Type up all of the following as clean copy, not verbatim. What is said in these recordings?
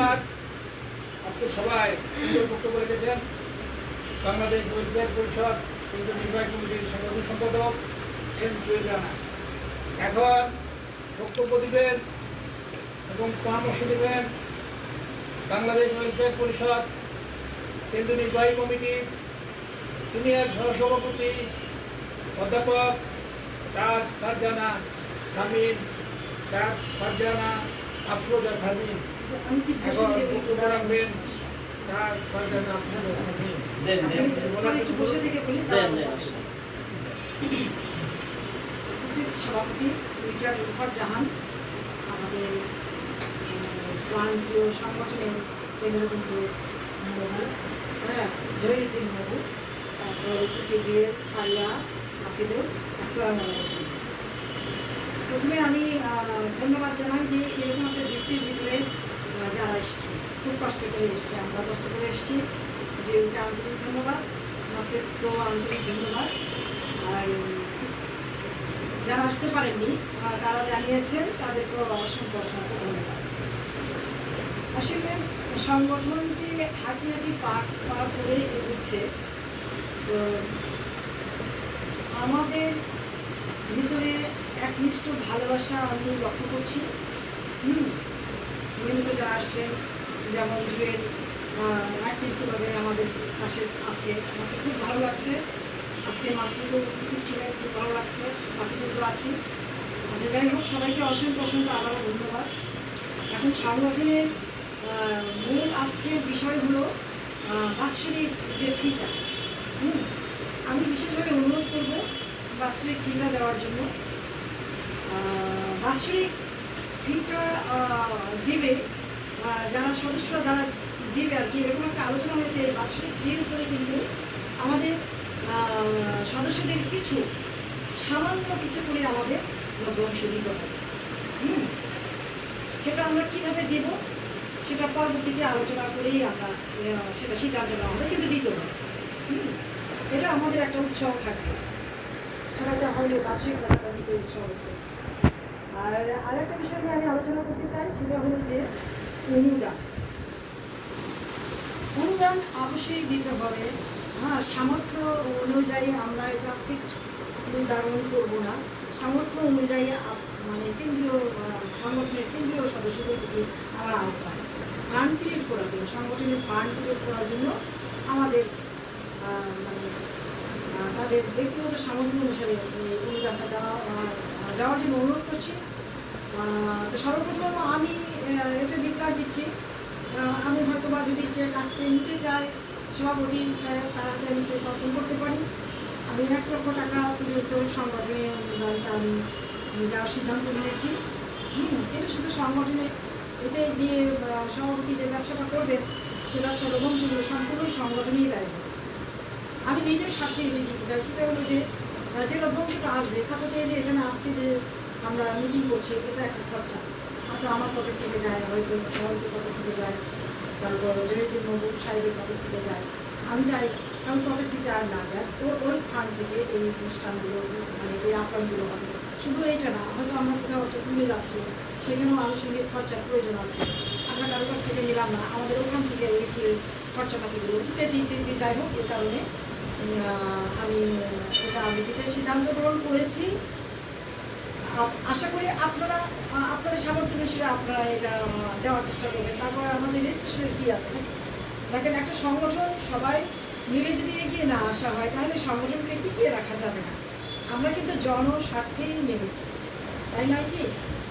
ধন্যবাদ। আজকে সবাই সুন্দর বক্তব্য রেখেছেন। বাংলাদেশ ওয়েলফেয়ার পরিষদ কেন্দ্রীয় নির্বাহী কমিটির সাধারণ সম্পাদক এম জুয়েল রানা এখন বক্তব্য দিবেন এবং পরামর্শ দেবেন বাংলাদেশ ওয়েলফেয়ার পরিষদ কেন্দ্রীয় নির্বাহী কমিটির সিনিয়র সহসভাপতি অধ্যাপক তাজ ফারজানা শামীম, তাজ ফারজানা আফরোজা শামীম। এখন বক্তব্য রাখবেন তাজ ফারজানা আফরোজা শামীম। সভাপতি মির্জা রুফার জাহান, আমাদের প্রাণপ্রিয় সংগঠনের কেন্দ্রবিন্দু জহিরুদ্দিন বাবু, তারপর উপস্থিত ফারিয়া হাফিদুল, আসসালামু আলাইকুম। প্রথমে আমি ধন্যবাদ জানাই যে এরকম একটা বৃষ্টির ভিতরে যারা এসছে, খুব কষ্ট করে এসছে, আমরা কষ্ট করে এসছি, যে ওটা আন্তরিক ধন্যবাদ, নাসিরকেও আন্তরিক ধন্যবাদ। আর যারা আসতে পারেননি তারা জানিয়েছেন, তাদেরকেও অসংখ্য অসংখ্য ধন্যবাদ। আসলে সংগঠনটি হাঁটি হাঁটি পা করে এগোচ্ছে। তো আমাদের ভিতরে একনিষ্ঠ ভালোবাসা আমি লক্ষ্য করছি। নিয়মিত যারা আসছেন, যেমন জুয়েল একনিষ্ঠভাবে আমাদের পাশে আছে, আমাকে খুব ভালো লাগছে। আজকে মাসুদও উপস্থিত ছিলেন, খুব ভালো লাগছে, বাকিগুলো আছি। আচ্ছা, যাই হোক, সবাইকে অসংখ্য অসংখ্য আবারও ধন্যবাদ। এখন সংগঠনের মূল আজকের বিষয় হলো বাৎসরিক যে ফিটা। আমি বিশেষভাবে অনুরোধ করব বাৎসরিক ফিটা দেওয়ার জন্য। বাৎসরিক ফিটা দিবে যারা সদস্যরা যারা দিবে আর কি, এরকম একটা আলোচনা হয়েছে। বাৎসরিক ফির উপরে কিন্তু আমাদের সদস্যদের কিছু সামান্য কিছু করে আমাদের লভ্যাংশ দিতে হবে। সেটা আমরা কীভাবে দেব সেটা পরবর্তীতে আলোচনা করেই আমরা সেটা সিদ্ধান্ত নেওয়া হবে, কিন্তু দিতে হবে। এটা আমাদের একটা উৎসাহ থাকবে, সেটাতে হলে বার্ষিক টাকাটা দিতে উৎসাহ হতো। আর আরেকটা বিষয় নিয়ে আমি আলোচনা করতে চাই, সেটা হলো যে অনুদান অবশ্যই দিতে হবে। সামর্থ্য অনুযায়ী আমরা এটা ফিক্সড নির্ধারণ করবো না। সামর্থ্য অনুযায়ী মানে কেন্দ্রীয় সংগঠনের কেন্দ্রীয় সদস্যদের প্রতি আমার আহ্বান, ফান্ড ক্রিয়েট করার জন্য, সংগঠনের ফান্ড ক্রিয়েট করার জন্য আমাদের মানে তাদের ব্যক্তিগত সামর্থ্য অনুসারে অনুদানটা দেওয়ার জন্য অনুরোধ করছি। তো সর্বপ্রথম আমি এটা ডিক্লার দিচ্ছি, আমি হয়তো বা যদি চেক আজকে নিতে চাই, সভাপতি সাহেব তারাতে আমি চেক অর্পণ করতে পারি। আমি 1 লক্ষ টাকা পর্যন্ত সংগঠনে অনুদানটা আমি দেওয়ার সিদ্ধান্ত নিয়েছি। এটা শুধু সংগঠনে এটাই দিয়ে সভাপতি যে ব্যবসাটা করবেন, সে ব্যবসার লভ্যাংশগুলো সম্পূর্ণই সংগঠনেই ব্যয় হবে। আমি নিজের স্বার্থে এগিয়ে দিতে চাই, সেটা হলো যে যে লভ্যাংশটা আসবে, সাপোজ এই যে এখানে আজকে যে আমরা মিটিং করছি, এটা একটা খরচা, হয়তো আমার পকেট থেকে যায়, হয়তো সভাপতির পকেট থেকে যায়, তারপর জহিরুদ্দিন মহবুব সাহেবের পকেট থেকে যায়। আমি চাই কারণ পকেট থেকে আর না যায়, ওই ফান্ড থেকে এই অনুষ্ঠানগুলো মানে এই আপ্যায়নগুলো হবে। শুধু এইটা না, হয়তো আমরা কোথাও একটা তুলে যাচ্ছি, সেখানেও আনুষঙ্গিক খরচার প্রয়োজন আছে, আমরা কারোর কাছ থেকে নিলাম না, আমাদের ওখান থেকে ওই খরচাপাতিগুলো দিতে যাই হোক। এই কারণে আমি এটা দিতে সিদ্ধান্ত গ্রহণ করেছি। আশা করি আপনাদের সামর্থ্য অনুসারে আপনারা এটা দেওয়ার চেষ্টা করবেন। তারপরে আমাদের রেজিস্ট্রেশনের কী আছে নাকি, দেখেন একটা সংগঠন সবাই মিলে যদি এগিয়ে না আসা হয়, তাহলে সংগঠনকে টিকিয়ে রাখা যাবে না। আমরা কিন্তু জনস্বার্থেই নেমেছি, তাই নয় কি?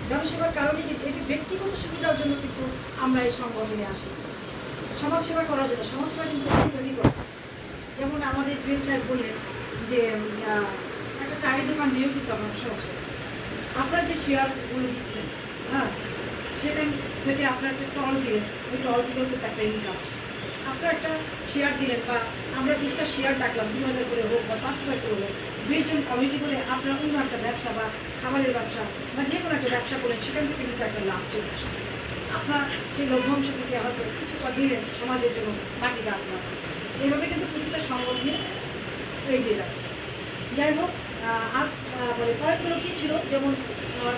জনসেবার কারণে কিন্তু এটি ব্যক্তিগত সুবিধার জন্য কিন্তু আমরা এই সংগঠনে আসি, সমাজসেবা করার জন্য। সমাজসেবা কিন্তু তৈরি করে, যেমন আমাদের জুয়েল সাহেব বললেন যে একটা চায়ের দোকান দিয়েও কিন্তু আমরা সরাসরি আপনার যে শেয়ারগুলো দিচ্ছেন, সেখান থেকে আপনার একটা টল দিলেন, ওই টল দিলেও কিন্তু একটা ইনকাম আসে। আপনার একটা শেয়ার দিলেন, বা আমরা 20টা শেয়ার ডাকলাম, 2000 করে হোক বা 5000 করে হোক, 20 জন কমিটি করে আপনার অন্য একটা ব্যবসা বা খাবারের ব্যবসা বা যে কোনো একটা ব্যবসা করলেন, সেখান থেকে কিন্তু একটা লাভ চলে আসে। আপনার সেই লভ্যাংশ থেকে হয়তো কিছুটা দিলেন সমাজের জন্য, বাকিটা আপনার। এইভাবে কিন্তু প্রতিটা সংগঠনে এগিয়ে যাচ্ছে। যাই হোক, আর পয়েন্টগুলো কী ছিল, যেমন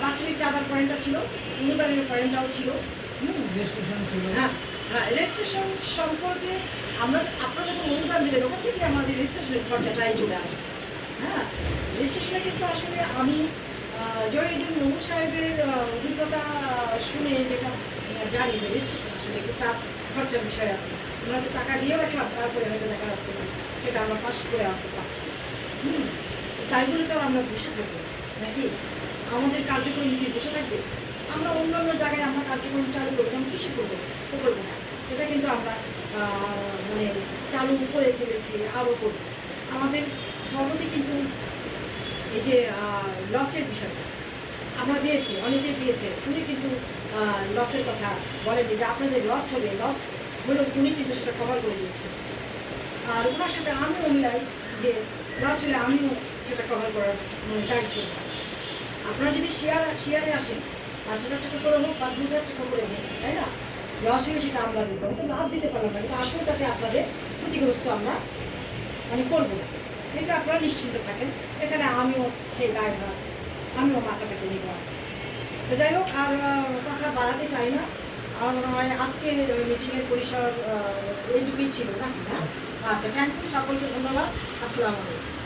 বাৎসরিক চাঁদার পয়েন্টটা ছিল, অনুদানের পয়েন্টটাও ছিল, রেজিস্ট্রেশন ছিল। হ্যাঁ হ্যাঁ, রেজিস্ট্রেশন সম্পর্কে আপনারা যখন অনুদান দিলেন ওখান থেকে আমাদের রেজিস্ট্রেশনের খরচাটাই চলে আসবে। হ্যাঁ, রেজিস্ট্রেশনে কিন্তু আসলে আমি জহিরুদ্দিন মোহাম্মদ সাহেবের অভিজ্ঞতা শুনে যেটা জানি যে রেজিস্ট্রেশন আসলে একটু তার খরচার বিষয় আছে। আমরা তো টাকা দিয়েও রাখলাম, তারপরে হয়তো দেখা যাচ্ছে না সেটা আমরা পাস করে আনতে পারছি। তাই বলে তো আমরা বসে থাকবো নাকি? আমাদের কার্যক্রম কি বসে থাকবে? আমরা অন্যান্য জায়গায় আমরা কার্যক্রম চালু করবো, যেমন কৃষি করবো, প্রকল্প না, এটা কিন্তু আমরা মানে চালু করে ফেলেছি, আরও করবো। আমাদের সভাপতি কিন্তু এই যে লসের বিষয়টা আমরা দিয়েছি, অনেকেই দিয়েছে, উনি কিন্তু লসের কথা বলেন যে আপনাদের লস হলেও উনি কিন্তু সেটা কভার করে দিয়েছে। আর ওনার সাথে আমিও মিলাই যে লস হলে আমিও সেটা কভার করার দায়িত্ব। আপনারা যদি শেয়ারে আসেন 5,000 টাকা করে হোক বা 2,000 টাকা করে হোক, তাই না? লস হলে সেটা আমরা দিতে পারবো, লাভ দিতে পারলাম না, কিন্তু আসলটাতে আপনাদের ক্ষতিগ্রস্ত আমরা মানে করবো না। এটা আপনারা নিশ্চিন্ত থাকেন, এখানে আমিও সেই দায়ভার আমিও মাথা পেতে নিব। তো যাই হোক, আর কথা বাড়াতে চাই না। আমার মনে হয় আজকে মিটিংয়ের পরিসর এইটুকুই ছিল নাকি না? আচ্ছা, থ্যাংক ইউ, সকলকে ধন্যবাদ। আসসালামু আলাইকুম।